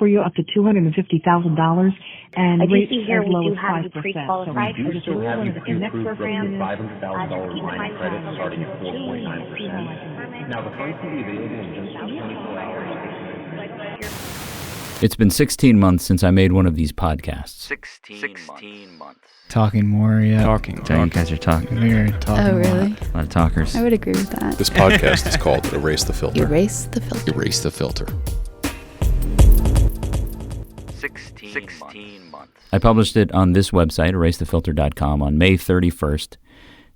for you up to $250,000, and I do rates see here as we low do as have you 5%. pre-qualified for We do still have you Connect pre-approved for program. $500,000 line of credit starting at 4.9%. Now, the funds can be available in just 24 hours. It's been 16 months since I made one of these podcasts. 16 months. Talking more, yeah. Talking. You guys are talking. We're talking. Oh, really? A lot of talkers. I would agree with that. This podcast is called Erase the Filter. Erase the filter. Erase the Filter. 16 months. I published it on this website, erasethefilter.com, on May 31st,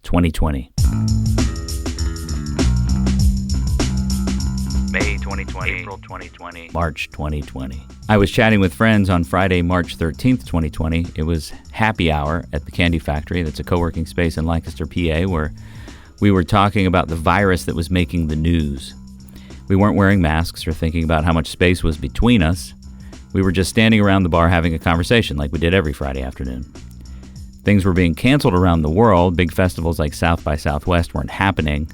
2020. May 2020. April 2020. March 2020. I was chatting with friends on Friday, March 13th, 2020. It was happy hour at the Candy Factory. That's a co-working space in Lancaster, PA, where we were talking about the virus that was making the news. We weren't wearing masks or thinking about how much space was between us. We were just standing around the bar having a conversation like we did every Friday afternoon. Things were being canceled around the world. Big festivals like South by Southwest weren't happening.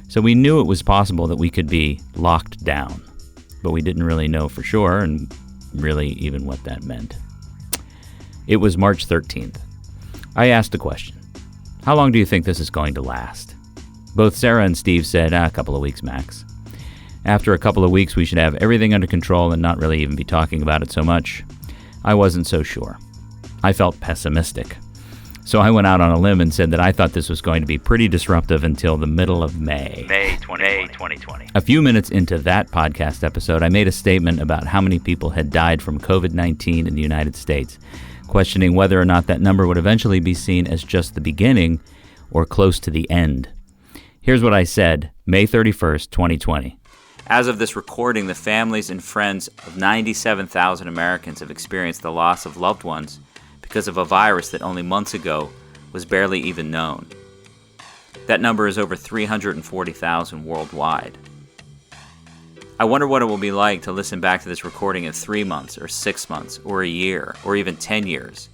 So we knew it was possible that we could be locked down. But we didn't really know for sure and really even what that meant. It was March 13th. I asked a question. How long do you think this is going to last? Both Sarah and Steve said, a couple of weeks max. After a couple of weeks, we should have everything under control and not really even be talking about it so much. I wasn't so sure. I felt pessimistic. So I went out on a limb and said that I thought this was going to be pretty disruptive until the middle of May. May 2020. A few minutes into that podcast episode, I made a statement about how many people had died from COVID-19 in the United States, questioning whether or not that number would eventually be seen as just the beginning or close to the end. Here's what I said, May 31st, 2020. As of this recording, the families and friends of 97,000 Americans have experienced the loss of loved ones because of a virus that only months ago was barely even known. That number is over 340,000 worldwide. I wonder what it will be like to listen back to this recording in 3 months, or 6 months, or a year, or even 10 years.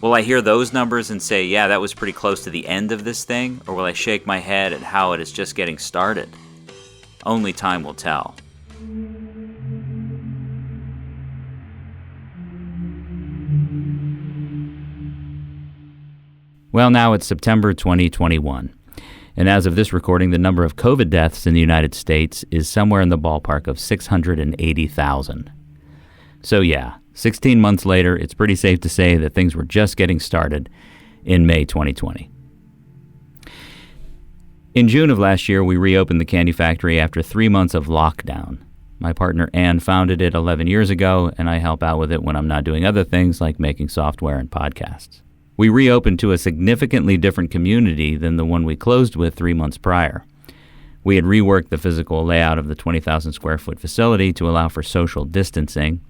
Will I hear those numbers and say, yeah, that was pretty close to the end of this thing, or will I shake my head at how it is just getting started? Only time will tell. Well, now it's September 2021, and as of this recording, the number of COVID deaths in the United States is somewhere in the ballpark of 680,000. So yeah, 16 months later, it's pretty safe to say that things were just getting started in May 2020. In June of last year, we reopened the Candy Factory after 3 months of lockdown. My partner Ann founded it 11 years ago, and I help out with it when I'm not doing other things like making software and podcasts. We reopened to a significantly different community than the one we closed with 3 months prior. We had reworked the physical layout of the 20,000 square foot facility to allow for social distancing.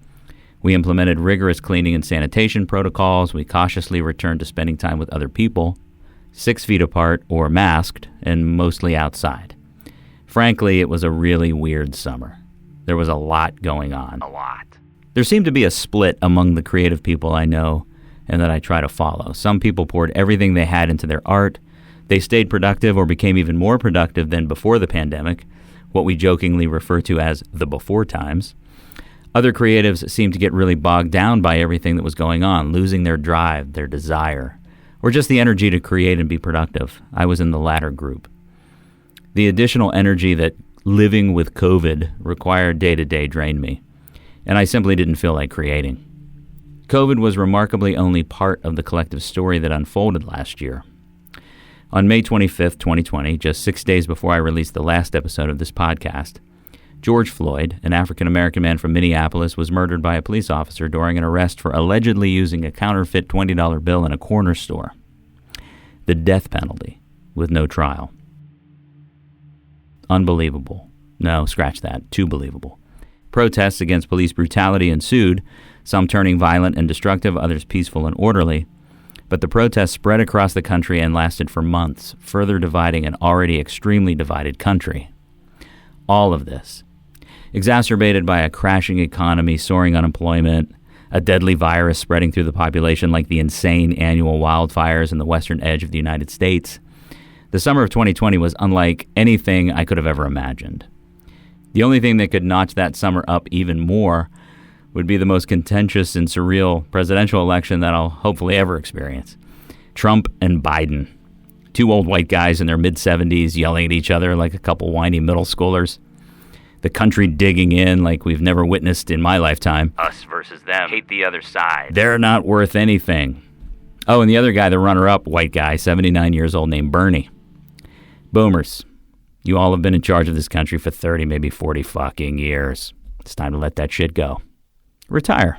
We implemented rigorous cleaning and sanitation protocols. We cautiously returned to spending time with other people, 6 feet apart or masked, and mostly outside. Frankly, it was a really weird summer. There was a lot going on. A lot. There seemed to be a split among the creative people I know and that I try to follow. Some people poured everything they had into their art. They stayed productive or became even more productive than before the pandemic, what we jokingly refer to as the before times. Other creatives seemed to get really bogged down by everything that was going on, losing their drive, their desire, or just the energy to create and be productive. I was in the latter group. The additional energy that living with COVID required day-to-day drained me, and I simply didn't feel like creating. COVID was remarkably only part of the collective story that unfolded last year. On May 25th, 2020, just 6 days before I released the last episode of this podcast, George Floyd, an African-American man from Minneapolis, was murdered by a police officer during an arrest for allegedly using a counterfeit $20 bill in a corner store. The death penalty, with no trial. Unbelievable. No, scratch that. Too believable. Protests against police brutality ensued, some turning violent and destructive, others peaceful and orderly. But the protests spread across the country and lasted for months, further dividing an already extremely divided country. All of this, exacerbated by a crashing economy, soaring unemployment, a deadly virus spreading through the population like the insane annual wildfires in the western edge of the United States. The summer of 2020 was unlike anything I could have ever imagined. The only thing that could notch that summer up even more would be the most contentious and surreal presidential election that I'll hopefully ever experience. Trump and Biden. Two old white guys in their mid-70s yelling at each other like a couple whiny middle schoolers. The country digging in like we've never witnessed in my lifetime. Us versus them. Hate the other side. They're not worth anything. Oh, and the other guy, the runner-up white guy, 79 years old, named Bernie. Boomers, you all have been in charge of this country for 30, maybe 40 fucking years. It's time to let that shit go. Retire.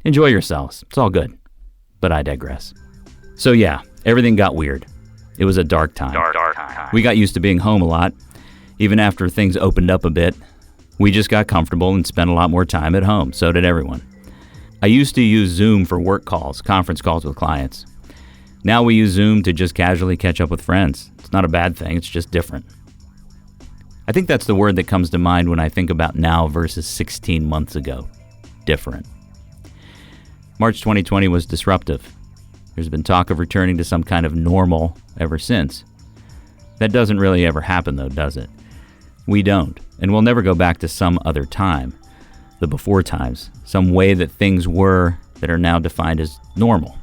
Enjoy yourselves. It's all good. But I digress. So yeah, everything got weird. It was a dark time. Dark time. We got used to being home a lot. Even after things opened up a bit, we just got comfortable and spent a lot more time at home. So did everyone. I used to use Zoom for work calls, conference calls with clients. Now we use Zoom to just casually catch up with friends. It's not a bad thing, it's just different. I think that's the word that comes to mind when I think about now versus 16 months ago. Different. March 2020 was disruptive. There's been talk of returning to some kind of normal ever since. That doesn't really ever happen though, does it? We don't, and we'll never go back to some other time, the before times, some way that things were that are now defined as normal.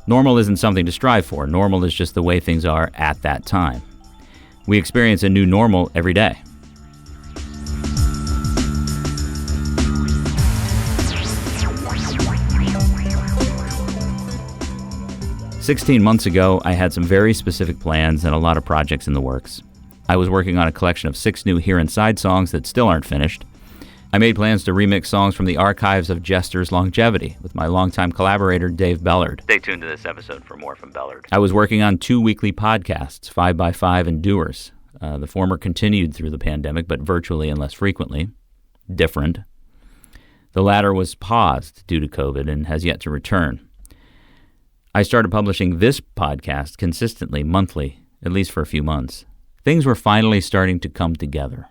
Normal isn't something to strive for. Normal is just the way things are at that time. We experience a new normal every day. "16 months ago, I had some very specific plans and a lot of projects in the works. I was working on a collection of 6 new Here Inside songs that still aren't finished. I made plans to remix songs from the archives of Jesters' longevity with my longtime collaborator, Dave Bellard. Stay tuned to this episode for more from Bellard. I was working on 2 weekly podcasts, 5x5 and Doers. The former continued through the pandemic, but virtually and less frequently. Different. The latter was paused due to COVID and has yet to return. I started publishing this podcast consistently, monthly, at least for a few months. Things were finally starting to come together.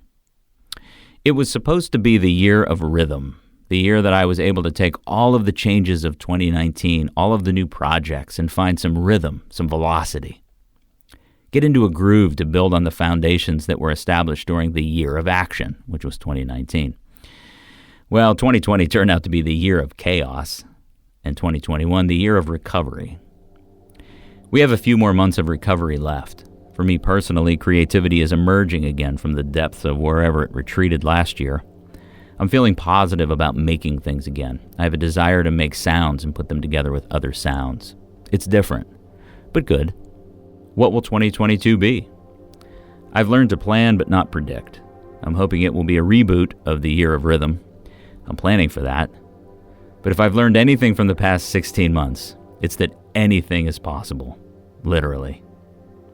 It was supposed to be the year of rhythm, the year that I was able to take all of the changes of 2019, all of the new projects, and find some rhythm, some velocity. Get into a groove to build on the foundations that were established during the year of action, which was 2019. Well, 2020 turned out to be the year of chaos, and 2021 the year of recovery. We have a few more months of recovery left. For me personally, creativity is emerging again from the depths of wherever it retreated last year. I'm feeling positive about making things again. I have a desire to make sounds and put them together with other sounds. It's different, but good. What will 2022 be? I've learned to plan but not predict. I'm hoping it will be a reboot of the year of rhythm. I'm planning for that. But if I've learned anything from the past 16 months, it's that anything is possible, literally.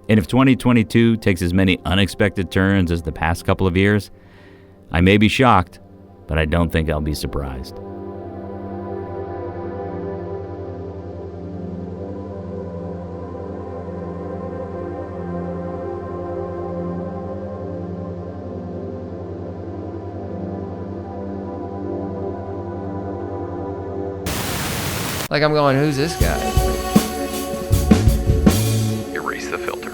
And if 2022 takes as many unexpected turns as the past couple of years, I may be shocked, but I don't think I'll be surprised. Like, I'm going, who's this guy? Erase the filter.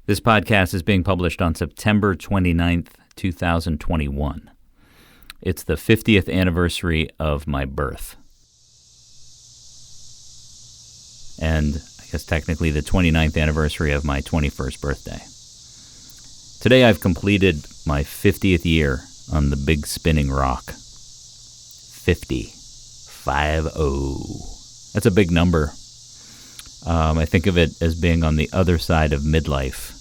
This podcast is being published on September 29th, 2021. It's the 50th anniversary of my birth. And I guess technically the 29th anniversary of my 21st birthday. Today I've completed my 50th year on the big spinning rock. 50. 50. That's a big number. I think of it as being on the other side of midlife.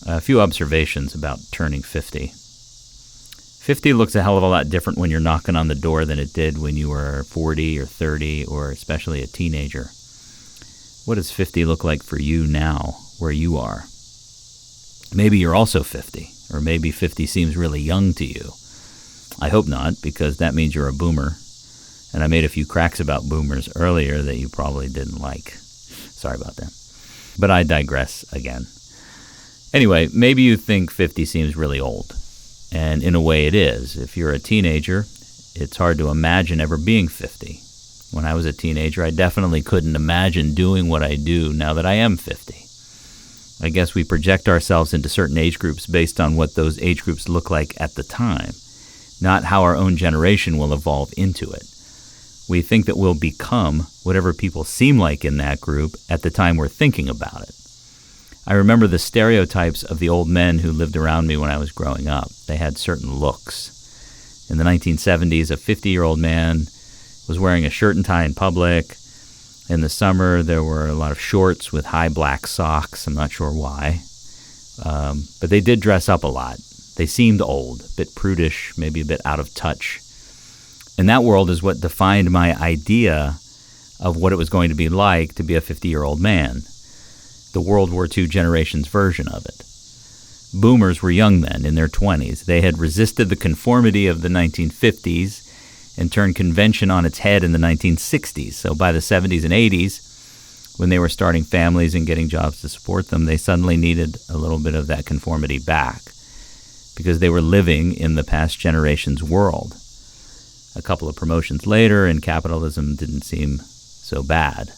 A few observations about turning 50. 50 looks a hell of a lot different when you're knocking on the door than it did when you were 40 or 30 or especially a teenager. What does 50 look like for you now, where you are? Maybe you're also 50, or maybe 50 seems really young to you. I hope not, because that means you're a boomer. And I made a few cracks about boomers earlier that you probably didn't like. Sorry about that. But I digress again. Anyway, maybe you think 50 seems really old. And in a way it is. If you're a teenager, it's hard to imagine ever being 50. When I was a teenager, I definitely couldn't imagine doing what I do now that I am 50. I guess we project ourselves into certain age groups based on what those age groups look like at the time. not how our own generation will evolve into it. We think that we'll become whatever people seem like in that group at the time we're thinking about it. I remember the stereotypes of the old men who lived around me when I was growing up. They had certain looks. In the 1970s, a 50-year-old man was wearing a shirt and tie in public. In the summer, there were a lot of shorts with high black socks. I'm not sure why. But they did dress up a lot. They seemed old, a bit prudish, maybe a bit out of touch. And that world is what defined my idea of what it was going to be like to be a 50-year-old man, the World War II generation's version of it. Boomers were young men in their 20s. They had resisted the conformity of the 1950s and turned convention on its head in the 1960s. So by the 70s and 80s, when they were starting families and getting jobs to support them, they suddenly needed a little bit of that conformity back because they were living in the past generation's world. A couple of promotions later, and capitalism didn't seem so bad.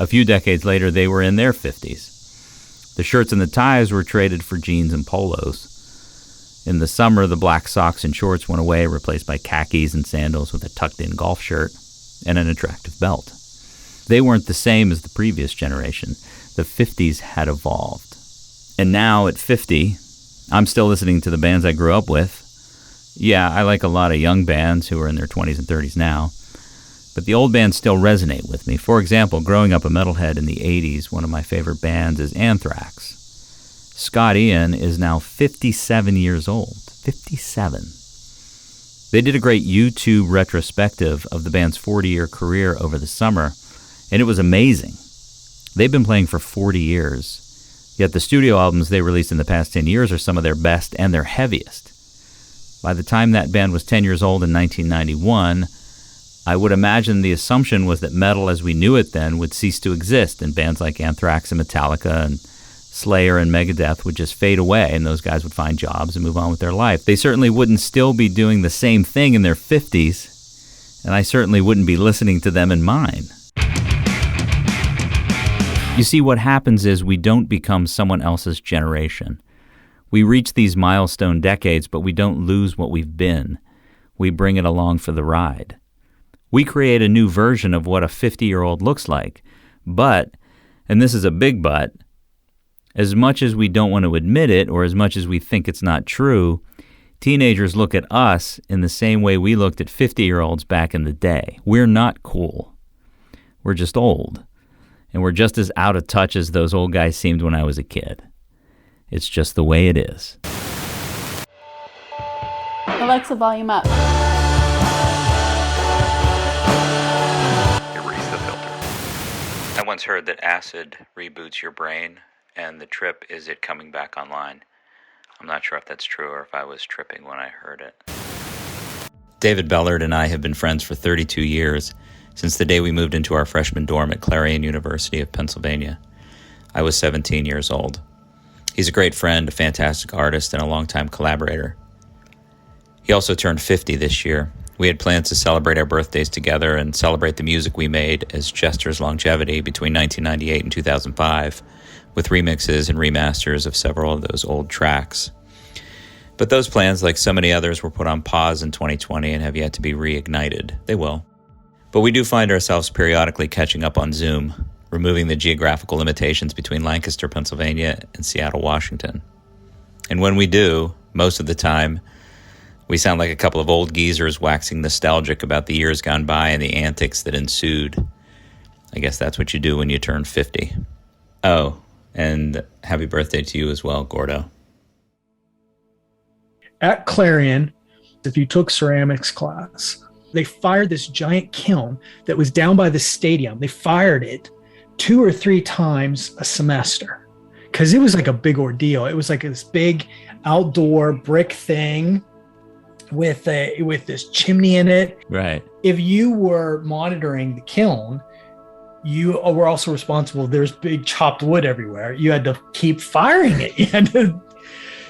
A few decades later, they were in their 50s. The shirts and the ties were traded for jeans and polos. In the summer, the black socks and shorts went away, replaced by khakis and sandals with a tucked-in golf shirt and an attractive belt. They weren't the same as the previous generation. The 50s had evolved. And now, at 50, I'm still listening to the bands I grew up with. Yeah, I like a lot of young bands who are in their 20s and 30s now, but the old bands still resonate with me. For example, growing up a metalhead in the 80s, one of my favorite bands is Anthrax. Scott Ian is now 57 years old. 57. They did a great YouTube retrospective of the band's 40-year career over the summer, and it was amazing. They've been playing for 40 years, yet the studio albums they released in the past 10 years are some of their best and their heaviest. By the time that band was 10 years old in 1991, I would imagine the assumption was that metal as we knew it then would cease to exist, and bands like Anthrax and Metallica and Slayer and Megadeth would just fade away, and those guys would find jobs and move on with their life. They certainly wouldn't still be doing the same thing in their 50s, and I certainly wouldn't be listening to them in mine. You see, what happens is we don't become someone else's generation. We reach these milestone decades, but we don't lose what we've been. We bring it along for the ride. We create a new version of what a 50-year-old looks like. But, and this is a big but, as much as we don't want to admit it, or as much as we think it's not true, teenagers look at us in the same way we looked at 50-year-olds back in the day. We're not cool. We're just old. And we're just as out of touch as those old guys seemed when I was a kid. It's just the way it is. Alexa, volume up. Erase the filter. I once heard that acid reboots your brain, and the trip is it coming back online. I'm not sure if that's true or if I was tripping when I heard it. David Bellard and I have been friends for 32 years, since the day we moved into our freshman dorm at Clarion University of Pennsylvania. I was 17 years old. He's a great friend, a fantastic artist, and a longtime collaborator. He also turned 50 this year. We had plans to celebrate our birthdays together and celebrate the music we made as Jesters' longevity between 1998 and 2005, with remixes and remasters of several of those old tracks. But those plans, like so many others, were put on pause in 2020 and have yet to be reignited. They will. But we do find ourselves periodically catching up on Zoom, removing the geographical limitations between Lancaster, Pennsylvania, and Seattle, Washington. And when we do, most of the time, we sound like a couple of old geezers waxing nostalgic about the years gone by and the antics that ensued. I guess that's what you do when you turn 50. Oh, and happy birthday to you as well, Gordo. At Clarion, if you took ceramics class, they fired this giant kiln that was down by the stadium. They fired it 2 or 3 times a semester because it was like a big ordeal. It was like this big outdoor brick thing with this chimney in it. Right. If you were monitoring the kiln, you were also responsible. There's big chopped wood everywhere. You had to keep firing it.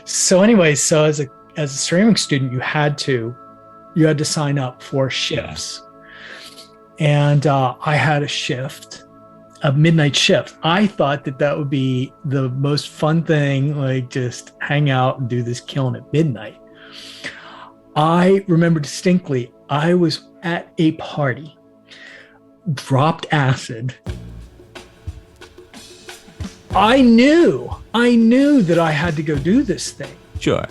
So as a ceramics student, you had to sign up for shifts. And I had a shift, a midnight shift. I thought that would be the most fun thing, like just hang out and do this kiln at midnight. I remember distinctly, I was at a party, dropped acid. I knew that I had to go do this thing. Sure.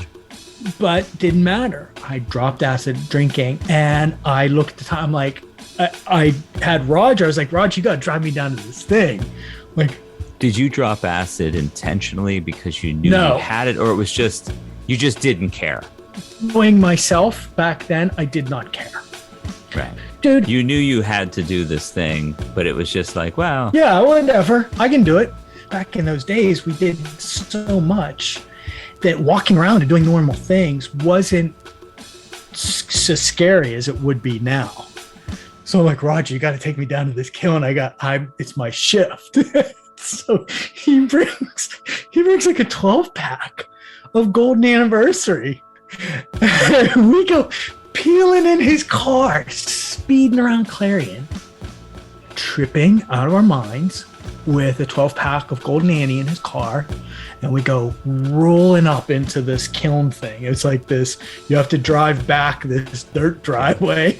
But didn't matter. I dropped acid drinking, and I looked at the time, like, I had Roger. I was like, Roger, you got to drive me down to this thing. Like, did you drop acid intentionally because you knew No. you had it, or it was just, you just didn't care? knowing myself back then, I did not care. Right. Dude. You knew you had to do this thing, but it was just like, wow. Yeah, whatever. I can do it. Back in those days, we did so much that walking around and doing normal things wasn't so scary as it would be now. So I'm like, Roger, you got to take me down to this kiln. It's my shift. So he brings like a 12 pack of Golden Anniversary. We go peeling in his car, speeding around Clarion, tripping out of our minds with a 12 pack of Golden Annie in his car. And we go rolling up into this kiln thing. It's like this, you have to drive back this dirt driveway.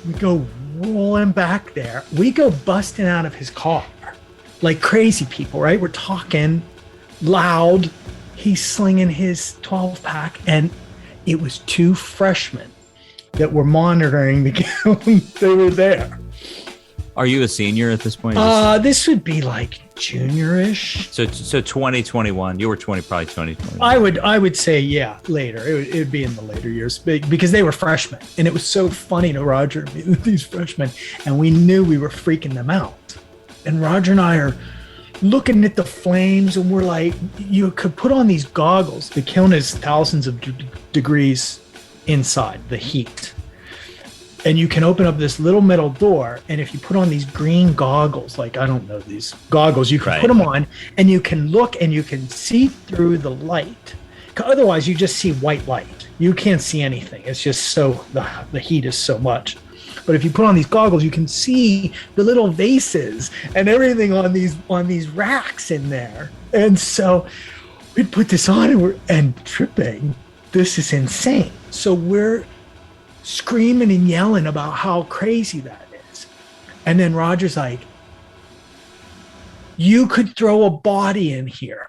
We go rolling back there. We go busting out of his car like crazy people, right? We're talking loud. He's slinging his 12 pack, and it was two freshmen that were monitoring the kiln. They were there. Are you a senior at this point? This would be like junior-ish. So 2021. You were 20, probably 2021. I would say, yeah, later. It would be in the later years because they were freshmen, and it was so funny to Roger and me with these freshmen, and we knew we were freaking them out. And Roger and I are looking at the flames, and we're like, you could put on these goggles. The kiln is thousands of degrees inside, the heat. And you can open up this little metal door, and if you put on these green goggles, like, I don't know, these goggles, you can put them on, and you can look and you can see through the light. Otherwise, you just see white light. You can't see anything. It's just so, the heat is so much. But if you put on these goggles, you can see the little vases and everything on these racks in there. And so we'd put this on, and tripping. This is insane. So we're screaming and yelling about how crazy that is. And then Roger's like, you could throw a body in here.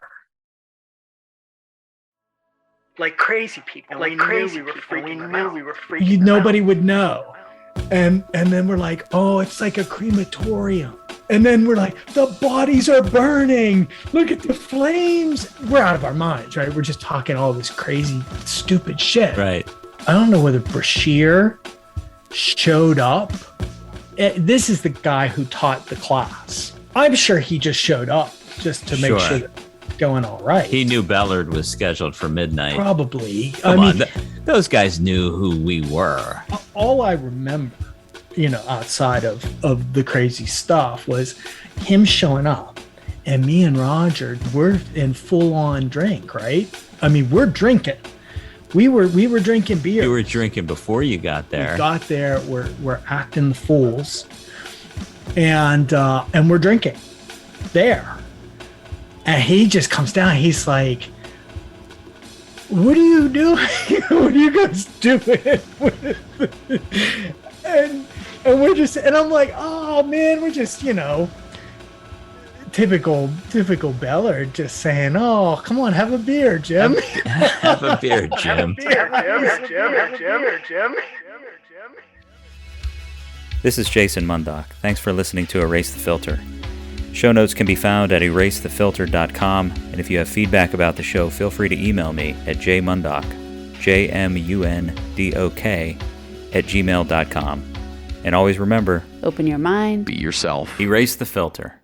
Like crazy people. Like crazy people. We knew we were freaking nobody would know. And then we're like, oh, it's like a crematorium. And then we're like, the bodies are burning. Look at the flames. We're out of our minds, right? We're just talking all this crazy, stupid shit. Right. I don't know whether Brashear showed up. This is the guy who taught the class. I'm sure he just showed up just to make sure that it's going all right. He knew Bellard was scheduled for midnight. Probably. Come on. Those guys knew who we were. All I remember, outside of the crazy stuff, was him showing up, and me and Roger were in full-on drink, right? I mean, we're drinking. We were drinking beer. You were drinking before you got there. We got there. We're acting the fools, and we're drinking there. And he just comes down. He's like, "What are you doing? What are you guys doing?" and we're just, and I'm like, "Oh man, we're just, typical Bellard, just saying, oh, come on, have a beer, Jim. Have a beer, Jim. This is Jason Mundok. Thanks for listening to Erase the Filter. Show notes can be found at erasethefilter.com, and if you have feedback about the show, feel free to email me at jmundok, JMUNDOK, @gmail.com. And always remember, Open your mind. Be yourself. erase the filter.